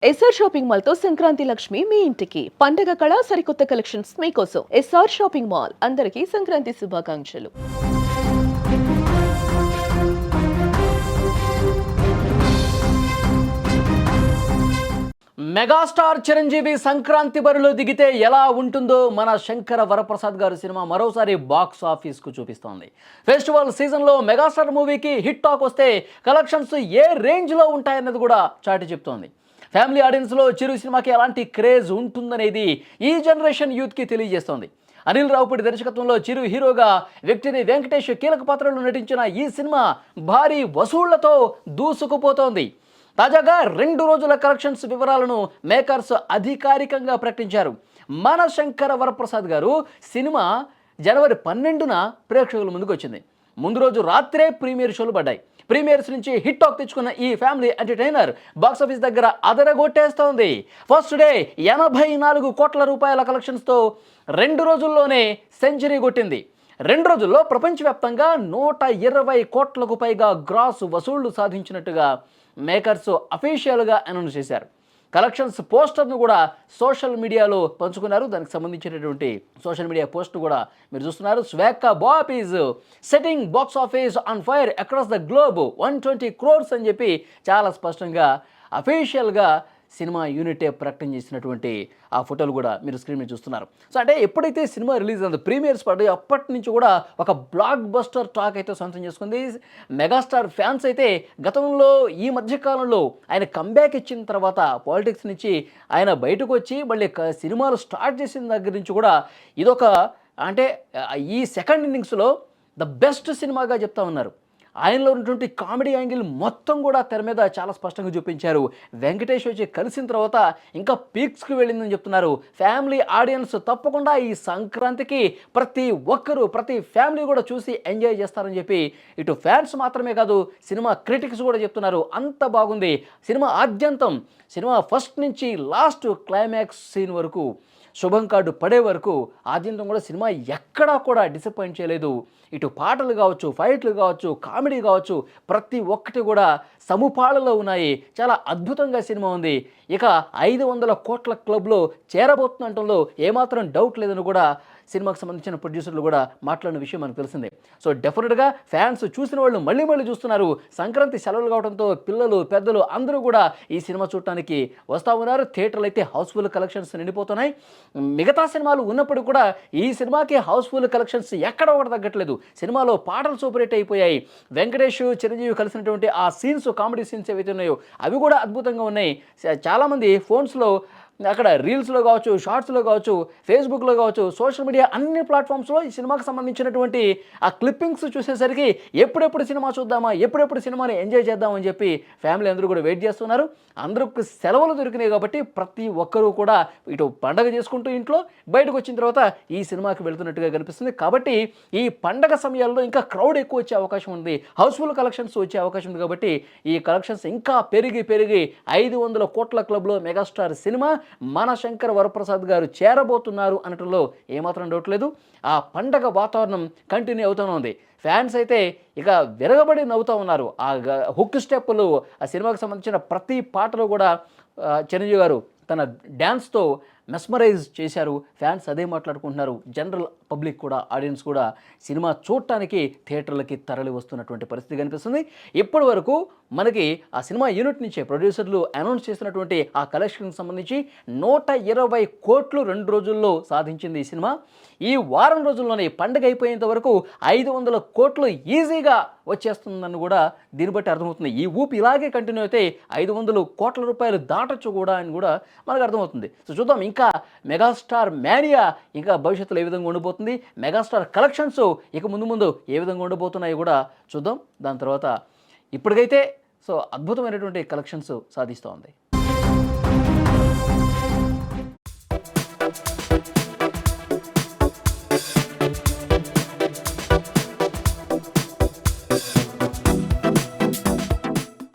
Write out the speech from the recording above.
SR shopping mall తో సంక్రాంతి లక్ష్మి మీ ఇంటికి పండగ కళ సరికొత్త కలెక్షన్స్ మీకోసం ఎస్ఆర్ షాపింగ్ మాల్ అందరికీ సంక్రాంతి శుభాకాంక్షలు. మెగాస్టార్ చిరంజీవి సంక్రాంతి బరిలో దిగితే ఎలా ఉంటుందో మన శంకర వరప్రసాద్ గారి సినిమా మరోసారి బాక్స్ ఆఫీస్కు చూపిస్తోంది. ఫెస్టివల్ సీజన్లో మెగాస్టార్ మూవీకి హిట్ టాక్ వస్తే కలెక్షన్స్ ఏ రేంజ్లో ఉంటాయన్నది కూడా చాటి చెప్తోంది. ఫ్యామిలీ ఆడియన్స్లో చిరు సినిమాకి ఎలాంటి క్రేజ్ ఉంటుందనేది ఈ జనరేషన్ యూత్కి తెలియజేస్తోంది. అనిల్ రావుపూడి దర్శకత్వంలో చిరు హీరోగా వ్యక్తిని వెంకటేష్ కీలక పాత్రలో నటించిన ఈ సినిమా భారీ వసూళ్లతో దూసుకుపోతోంది. తాజాగా 2 రోజుల కలెక్షన్స్ వివరాలను మేకర్స్ అధికారికంగా ప్రకటించారు. మన శంకర వరప్రసాద్ గారు సినిమా జనవరి 12న ప్రేక్షకుల ముందుకు వచ్చింది. ముందు రోజు రాత్రే ప్రీమియర్ షోలు పడ్డాయి. ప్రీమియర్స్ నుంచి హిట్ టాక్ తెచ్చుకున్న ఈ ఫ్యామిలీ ఎంటర్టైనర్ బాక్సాఫీస్ దగ్గర అదరగొట్టేస్తోంది. ఫస్ట్ డే 84 కోట్ల రూపాయల కలెక్షన్స్తో 2 రోజుల్లోనే సెంచరీ కొట్టింది. 2 రోజుల్లో ప్రపంచవ్యాప్తంగా 120 కోట్లకు పైగా గ్రాస్ వసూళ్లు సాధించినట్టుగా మేకర్స్ అఫీషియల్గా అనౌన్స్ చేశారు. కలెక్షన్స్ పోస్టర్ను కూడా సోషల్ మీడియాలో పంచుకున్నారు. దానికి సంబంధించినటువంటి సోషల్ మీడియా పోస్ట్ కూడా మీరు చూస్తున్నారు. స్వాక్క బాప్ is setting box office on fire across the globe 120 crores అని చెప్పి చాలా స్పష్టంగా అఫీషియల్గా సినిమా యూనిటే ప్రకటన చేసినటువంటి ఆ ఫోటోలు కూడా మీరు స్క్రీన్ మీద చూస్తున్నారు. సో అంటే ఎప్పుడైతే సినిమా రిలీజ్ అయిందో ప్రీమియర్స్ పడ్డాయి అప్పటి నుంచి కూడా ఒక బ్లాక్ బస్టర్ టాక్ అయితే సొంతం చేసుకుంది. మెగాస్టార్ ఫ్యాన్స్ అయితే గతంలో ఈ మధ్యకాలంలో ఆయన కంబ్యాక్ ఇచ్చిన తర్వాత పాలిటిక్స్ నుంచి ఆయన బయటకు వచ్చి మళ్ళీ సినిమాలు స్టార్ట్ చేసిన దగ్గర నుంచి కూడా ఇదొక అంటే ఈ సెకండ్ ఇన్నింగ్స్లో ద బెస్ట్ సినిమాగా చెప్తా ఉన్నారు. ఆయనలో ఉన్నటువంటి కామెడీ యాంగిల్ మొత్తం కూడా తెర మీద చాలా స్పష్టంగా చూపించారు. వెంకటేష్ వచ్చి కలిసిన తర్వాత ఇంకా పీక్స్కి వెళ్ళిందని చెప్తున్నారు. ఫ్యామిలీ ఆడియన్స్ తప్పకుండా ఈ సంక్రాంతికి ప్రతి ఒక్కరూ ప్రతి ఫ్యామిలీ కూడా చూసి ఎంజాయ్ చేస్తారని చెప్పి ఇటు ఫ్యాన్స్ మాత్రమే కాదు సినిమా క్రిటిక్స్ కూడా చెప్తున్నారు. అంత బాగుంది సినిమా. ఆద్యంతం సినిమా ఫస్ట్ నుంచి లాస్ట్ క్లైమాక్స్ సీన్ వరకు శుభం కార్డు పడే వరకు ఆద్యంతం కూడా సినిమా ఎక్కడా కూడా డిసప్పాయింట్ చేయలేదు. ఇటు పాటలు కావచ్చు, ఫైట్లు కావచ్చు, కామెడీ కావచ్చు, ప్రతి ఒక్కటి కూడా సముపాళలో ఉన్నాయి. చాలా అద్భుతంగా సినిమా ఉంది. ఇక 500 కోట్ల క్లబ్లో చేరబోతుందంటంలో ఏమాత్రం డౌట్ లేదని కూడా సినిమాకు సంబంధించిన ప్రొడ్యూసర్లు కూడా మాట్లాడిన విషయం మనకు తెలిసిందే. సో డెఫినెట్గా ఫ్యాన్స్ చూసిన వాళ్ళు మళ్ళీ మళ్ళీ చూస్తున్నారు. సంక్రాంతి సెలవులు కావడంతో పిల్లలు పెద్దలు అందరూ కూడా ఈ సినిమా చూడటానికి వస్తూ ఉన్నారు. థియేటర్లు అయితే హౌస్ఫుల్ కలెక్షన్స్ నిండిపోతున్నాయి. మిగతా సినిమాలు ఉన్నప్పుడు కూడా ఈ సినిమాకి హౌస్ఫుల్ కలెక్షన్స్ ఎక్కడ ఒకటి తగ్గట్లేదు. సినిమాలో పాటలు సూపర్ హిట్ అయిపోయాయి. వెంకటేష్ చిరంజీవి కలిసినటువంటి ఆ సీన్స్, కామెడీ సీన్స్ ఏవైతే ఉన్నాయో అవి కూడా అద్భుతంగా ఉన్నాయి. చాలామంది ఫోన్స్లో అక్కడ రీల్స్లో కావచ్చు, షార్ట్స్లో కావచ్చు, ఫేస్బుక్లో కావచ్చు, సోషల్ మీడియా అన్ని ప్లాట్ఫామ్స్లో ఈ సినిమాకి సంబంధించినటువంటి ఆ క్లిప్పింగ్స్ చూసేసరికి ఎప్పుడెప్పుడు సినిమా చూద్దామా, ఎప్పుడెప్పుడు సినిమాని ఎంజాయ్ చేద్దామని చెప్పి ఫ్యామిలీ అందరూ కూడా వెయిట్ చేస్తున్నారు. అందరికి సెలవులు దొరికినాయి కాబట్టి ప్రతి ఒక్కరూ కూడా ఇటు పండగ చేసుకుంటూ ఇంట్లో బయటకు వచ్చిన తర్వాత ఈ సినిమాకి వెళ్తున్నట్టుగా కనిపిస్తుంది. కాబట్టి ఈ పండగ సమయాల్లో ఇంకా క్రౌడ్ ఎక్కువ వచ్చే అవకాశం ఉంది, హౌస్ఫుల్ కలెక్షన్స్ వచ్చే అవకాశం ఉంది. కాబట్టి ఈ కలెక్షన్స్ ఇంకా పెరిగి 500 కోట్ల క్లబ్లో మెగాస్టార్ సినిమా మన శంకర వరప్రసాద్ గారు చేరబోతున్నారు అనటంలో ఏమాత్రం డౌట్ లేదు. ఆ పండగ వాతావరణం కంటిన్యూ అవుతూనే ఉంది. ఫ్యాన్స్ అయితే ఇక విరగబడి నవ్వుతూ ఉన్నారు. ఆ హుక్ స్టెప్పులు, ఆ సినిమాకి సంబంధించిన ప్రతి పాటలు కూడా చిరంజీవి గారు తన డ్యాన్స్తో మెస్మరైజ్ చేశారు. ఫ్యాన్స్ అదే మాట్లాడుకుంటున్నారు. జనరల్ పబ్లిక్ కూడా, ఆడియన్స్ కూడా సినిమా చూడటానికి థియేటర్లకి తరలి వస్తున్నటువంటి పరిస్థితి కనిపిస్తుంది. ఇప్పటి వరకు మనకి ఆ సినిమా యూనిట్ నుంచే ప్రొడ్యూసర్లు అనౌన్స్ చేసినటువంటి ఆ కలెక్షన్కి సంబంధించి 120 కోట్లు 2 రోజుల్లో సాధించింది ఈ సినిమా. ఈ వారం రోజుల్లోనే పండుగ అయిపోయేంత వరకు 500 కోట్లు ఈజీగా వచ్చేస్తుందని కూడా దీన్ని బట్టి అర్థమవుతుంది. ఈ ఊపి ఇలాగే కంటిన్యూ అయితే 500 కోట్ల రూపాయలు దాటచ్చు కూడా అని కూడా మనకు అర్థమవుతుంది. సో చూద్దాం ఇంకా మెగాస్టార్ మేనియా ఇంకా భవిష్యత్తులో ఏ విధంగా ఉండబోతుంది, మెగాస్టార్ కలెక్షన్స్ ఇక ముందు ఏ విధంగా ఉండబోతున్నాయో కూడా చూద్దాం. దాని తర్వాత ఇప్పటికైతే సో అద్భుతమైనటువంటి కలెక్షన్స్ సాధిస్తూ ఉంది.